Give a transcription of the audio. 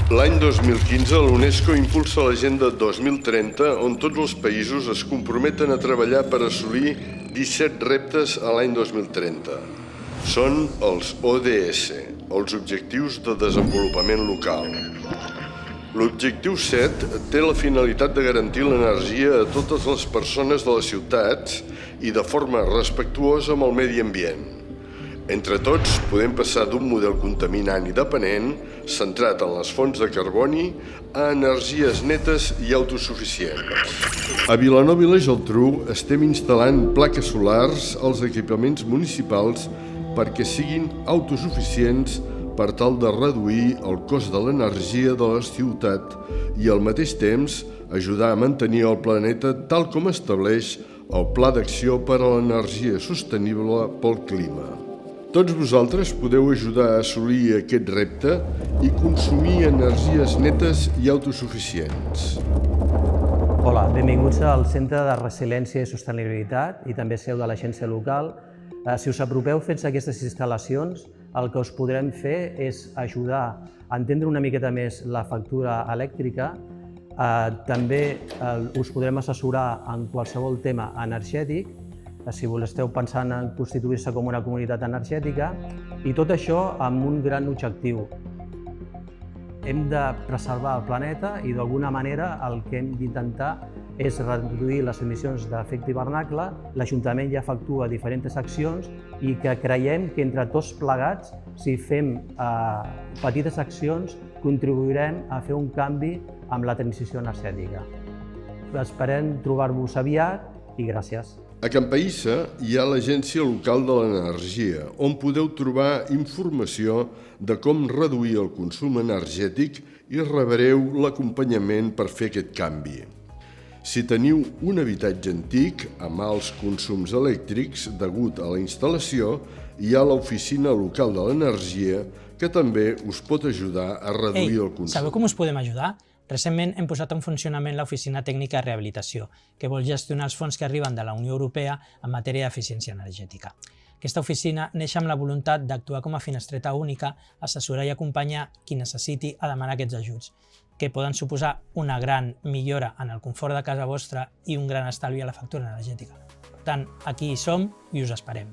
L'any 2015 l'UNESCO impulsa l'Agenda 2030, on tots els països es comprometen a treballar per assolir 17 reptes a l'any 2030. Són els ODS, els Objectius de Desenvolupament Local. L'objectiu 7 té la finalitat de garantir l'energia a totes les persones de les ciutats i de forma respectuosa amb el medi ambient. Entre tots, podem passar d'un model contaminant i dependent, centrat en les fonts de carboni, a energies netes i autosuficients. A Vilanova i la Geltrú estem instal·lant plaques solars als equipaments municipals perquè siguin autosuficients per tal de reduir el cost de l'energia de la ciutat i al mateix temps ajudar a mantenir el planeta tal com estableix el Pla d'Acció per a l'Energia Sostenible pel Clima. Tots vosaltres podeu ajudar a assolir aquest repte i consumir energies netes i autosuficients. Hola, benvinguts al Centre de Resiliència i Sostenibilitat i també seu de l'agència local. Si us apropeu fins a aquestes instal·lacions, el que us podrem fer és ajudar a entendre una miqueta més la factura elèctrica. També us podrem assessorar en qualsevol tema energètic, si esteu pensant en constituir-se com una comunitat energètica, i tot això amb un gran objectiu. Hem de preservar el planeta i d'alguna manera el que hem d'intentar és reduir les emissions d'efecte hivernacle. L'Ajuntament ja efectua diferents accions i que creiem que entre tots plegats, si fem petites accions, contribuirem a fer un canvi amb la transició energètica. Esperem trobar-vos aviat i gràcies. A Can Païssa hi ha l'Agència Local de l'Energia, on podeu trobar informació de com reduir el consum energètic i rebreu l'acompanyament per fer aquest canvi. Si teniu un habitatge antic amb alts consums elèctrics degut a la instal·lació, hi ha l'Oficina Local de l'Energia que també us pot ajudar a reduir el consum. Sabeu com us podem ajudar? Recentment hem posat en funcionament l'Oficina Tècnica de Rehabilitació, que vol gestionar els fons que arriben de la Unió Europea en matèria d'eficiència energètica. Aquesta oficina neix amb la voluntat d'actuar com a finestreta única, assessorar i acompanyar qui necessiti a demanar aquests ajuts, que poden suposar una gran millora en el confort de casa vostra i un gran estalvi a la factura energètica. Per tant, aquí hi som i us esperem.